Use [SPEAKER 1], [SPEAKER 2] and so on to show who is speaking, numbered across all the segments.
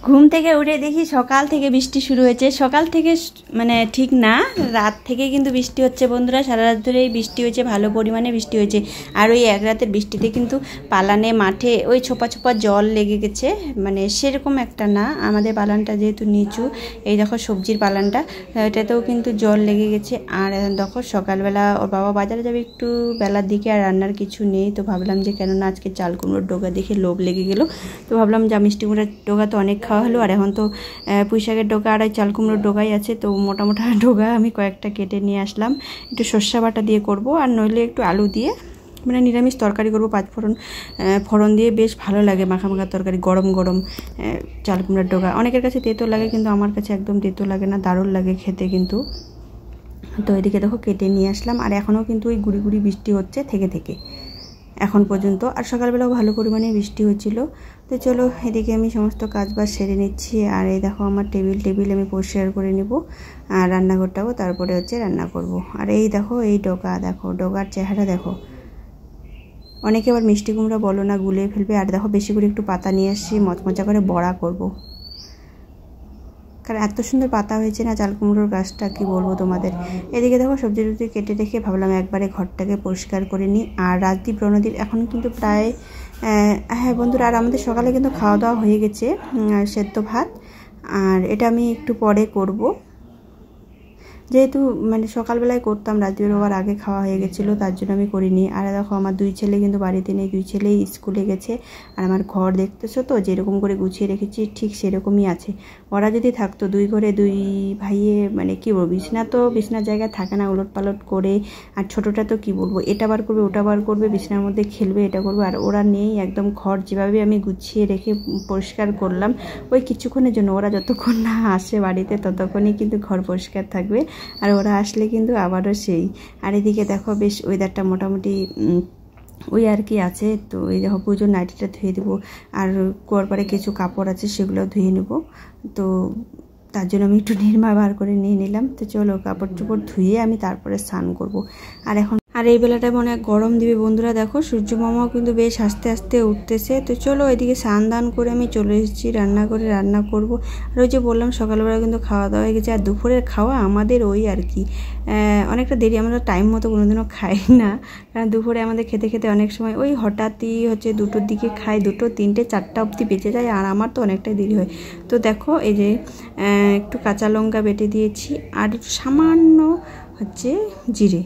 [SPEAKER 1] ঘুম থেকে উঠে দেখি সকাল থেকে বৃষ্টি শুরু হয়েছে। সকাল থেকে মানে ঠিক না, রাত থেকে কিন্তু বৃষ্টি হচ্ছে বন্ধুরা। সারা রাত ধরেই বৃষ্টি হয়েছে, ভালো পরিমাণে বৃষ্টি হয়েছে। আর ওই এক রাতের বৃষ্টিতে কিন্তু পালানে মাঠে ওই ছোপা ছোপা জল লেগে গেছে, মানে সেরকম একটা না। আমাদের পালানটা যেহেতু নিচু, এই দেখো সবজির পালানটা, এটাতেও কিন্তু জল লেগে গেছে। আর দেখো সকালবেলা ওর বাবা বাজারে যাবে একটু বেলার দিকে, আর রান্নার কিছু নেই। তো ভাবলাম যে কেননা আজকে চাল কুমড়োর ডোগা দেখে লোভ লেগে গেল, তো ভাবলাম যে মিষ্টি কুমড়োর ডোগা তো অনেক খাওয়া হলো, আর এখন তো পুঁই শাকের ডোগা আর চাল কুমড়োর ডোগাই আছে। তো মোটা মোটা ডোগা আমি কয়েকটা কেটে নিয়ে আসলাম, একটু সর্ষে বাটা দিয়ে করব, আর নইলে একটু আলু দিয়ে মানে নিরামিষ তরকারি করবো। 5 ফোড়ন দিয়ে বেশ ভালো লাগে মাখা মাখা তরকারি, গরম গরম চাল কুমড়োর ডোগা। অনেকের কাছে তেতো লাগে, কিন্তু আমার কাছে একদম তেতো লাগে না, দারুণ লাগে খেতে কিন্তু। তো এদিকে দেখো কেটে নিয়ে আসলাম, আর এখনও কিন্তু ওই গুড়ি গুড়ি বৃষ্টি হচ্ছে থেকে থেকে এখন পর্যন্ত, আর সকালবেলাও ভালো পরিমাণে বৃষ্টি হচ্ছিল। তো চলো এদিকে আমি সমস্ত কাজবাজ সেরে নিচ্ছি। আর এই দেখো আমার টেবিল আমি পরিষ্কার করে নেব, আর রান্নাঘরটাও তারপরে হচ্ছে রান্না করব। আর এই দেখো এই ডোগা, দেখো ডোগার চেহারা দেখো। অনেকে আবার মিষ্টি কুমড়া বলো না, গুলে ফেলবে। আর দেখো বেশি করে একটু পাতা নিয়ে আসছি, মচমচা করে বড়া করব, কারণ এত সুন্দর পাতা হয়েছে না চাল কুমড়োর গাছটা, কি বলবো তোমাদের। এদিকে দেখো সবজি টবজি কেটে রেখে ভাবলাম একবারে ঘরটাকে পরিষ্কার করে নিই। আর রাজদীপ রণদীপ এখন কিন্তু প্রায় হ্যাঁ বন্ধুরা, আর আমাদের সকালে কিন্তু খাওয়া দাওয়া হয়ে গেছে, সেদ্ধ ভাত। আর এটা আমি একটু পরে করব, যেহেতু মানে সকালবেলায় করতাম, রাত্রির হওয়ার আগে খাওয়া হয়ে গেছিলো, তার জন্য আমি করিনি। আর দেখো আমার 2 ছেলে কিন্তু বাড়িতে নেই, 2 ছেলেই স্কুলে গেছে। আর আমার ঘর দেখতেছো তো যেরকম করে গুছিয়ে রেখেছি, ঠিক সেরকমই আছে। ওরা যদি থাকতো 2 ঘরে 2 ভাইয়ে, মানে কী বলবো, বিছনার জায়গায় থাকে না, উলট পালট করে। আর ছোটোটা তো কী বলবো, এটা বার করবে ওটা বার করবে, বিছনার মধ্যে খেলবে, এটা করবে। আর ওরা নেই, একদম ঘর যেভাবে আমি গুছিয়ে রেখে পরিষ্কার করলাম, ওই কিছুক্ষণের জন্য, ওরা যতক্ষণ না আসে বাড়িতে ততক্ষণই কিন্তু ঘর পরিষ্কার থাকবে। আর ওরা আসলে কিন্তু আবারও সেই। আর এদিকে দেখো বেশ ওয়েদারটা মোটামুটি ওই আর কি আছে। তো এই দেখো পুজোর নাইটিটা ধুয়ে দেবো, আর কুয়ার পরে কিছু কাপড় আছে সেগুলো ধুয়ে নেব। তো তার জন্য আমি একটু নির্মা বার করে নিয়ে নিলাম। তো চলো কাপড় চোপড় ধুয়ে আমি তারপরে স্নান করব। আর এই বেলাটায় মনে হয় গরম দিবে বন্ধুরা। দেখো সূর্য মামাও কিন্তু বেশ আস্তে আস্তে উঠতেছে। তো চলো এদিকে স্নান দান করে আমি চলে এসেছি রান্না করে, রান্না করব। আর ওই যে বললাম সকালবেলা কিন্তু খাওয়া দাওয়া হয়ে গেছে। আর দুপুরের খাওয়া আমাদের ওই আর কি অনেকটা দেরি, আমরা টাইম মতো কোনোদিনও খাই না, কারণ দুপুরে আমাদের খেতে খেতে অনেক সময় ওই হঠাৎই হচ্ছে 2টোর দিকে খাই, 2টো 3টে 4টা অবধি বেঁচে যায়, আর আমার তো অনেকটাই দেরি হয়। তো দেখো এই যে একটু কাঁচা লঙ্কা বেটে দিয়েছি, আর সামান্য হচ্ছে জিরে,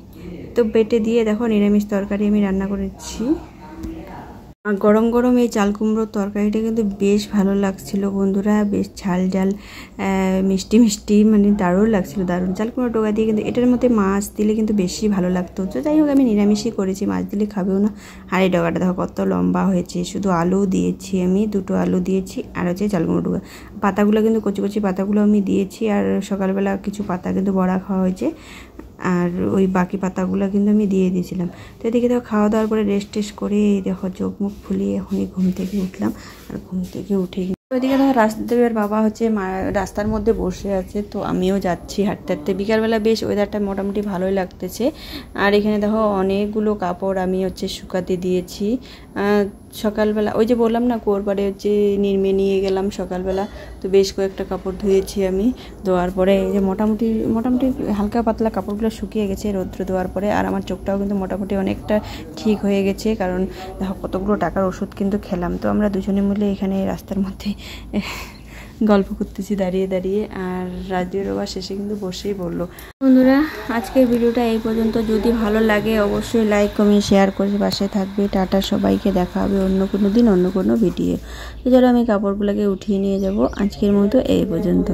[SPEAKER 1] তো বেটে দিয়ে দেখো নিরামিষ তরকারি আমি রান্না করেছি। আর গরম গরম এই চাল কুমড়োর তরকারিটা কিন্তু বেশ ভালো লাগছিল বন্ধুরা, বেশ ঝাল ঝাল মিষ্টি মিষ্টি, মানে দারুণ লাগছিল, দারুণ। চাল কুমড়ো ডোকা দিয়ে কিন্তু এটার মধ্যে মাছ দিলে কিন্তু বেশি ভালো লাগতো। তো যাই হোক আমি নিরামিষই করেছি, মাছ দিলে খাবেও না। আর এই ডোকাটা দেখো কত লম্বা হয়েছে, শুধু আলু দিয়েছি আমি, 2টো আলু দিয়েছি, আর হচ্ছে চাল কুমড়ো ডোকা। পাতাগুলো কিন্তু কচি কচি পাতাগুলো আমি দিয়েছি, আর সকালবেলা কিছু পাতা কিন্তু বড়া খাওয়া হয়েছে, আর ওই বাকি পাতাগুলো কিন্তু আমি দিয়ে দিয়েছিলাম। তো এদিকে দেখো খাওয়া দাওয়ার পরে রেস্ট করে দেখো চোখ মুখ ফুলিয়ে এখনই ঘুম থেকে উঠলাম। আর ঘুম থেকে উঠে ওইদিকে দেখো রাজদেবের বাবা হচ্ছে রাস্তার মধ্যে বসে আছে, তো আমিও যাচ্ছি হাঁটতে হাঁটতে। বিকালবেলা বেশ ওয়েদারটা মোটামুটি ভালোই লাগতেছে। আর এখানে দেখো অনেকগুলো কাপড় আমি হচ্ছে শুকাতে দিয়েছি সকালবেলা। ওই যে বললাম না কুয়োর পাড়ে হচ্ছে নির্মে নিয়ে গেলাম সকালবেলা, তো বেশ কয়েকটা কাপড় ধুয়েছি আমি। ধোয়ার পরে এই যে মোটামুটি হালকা পাতলা কাপড়গুলো শুকিয়ে গেছে রৌদ্র দেওয়ার পরে। আর আমার চোখটাও কিন্তু মোটামুটি অনেকটা ঠিক হয়ে গেছে, কারণ দেখো কতগুলো টাকার ওষুধ কিন্তু খেলাম। তো আমরা দুজনে মিলে এখানে রাস্তার মধ্যে গল্প করতেছি দাঁড়িয়ে দাঁড়িয়ে। আর রাজদীপ বাবা শেষে কিন্তু বসেই বললো। বন্ধুরা আজকের ভিডিওটা এই পর্যন্ত, যদি ভালো লাগে অবশ্যই লাইক কমেন্ট শেয়ার করে পাশে থাকবে। টাটা, সবাইকে দেখা হবে অন্য কোনো দিন অন্য কোনো ভিডিও। তো চলো আমি কাপড়গুলোকে উঠিয়ে নিয়ে যাব, আজকের মতো এই পর্যন্ত।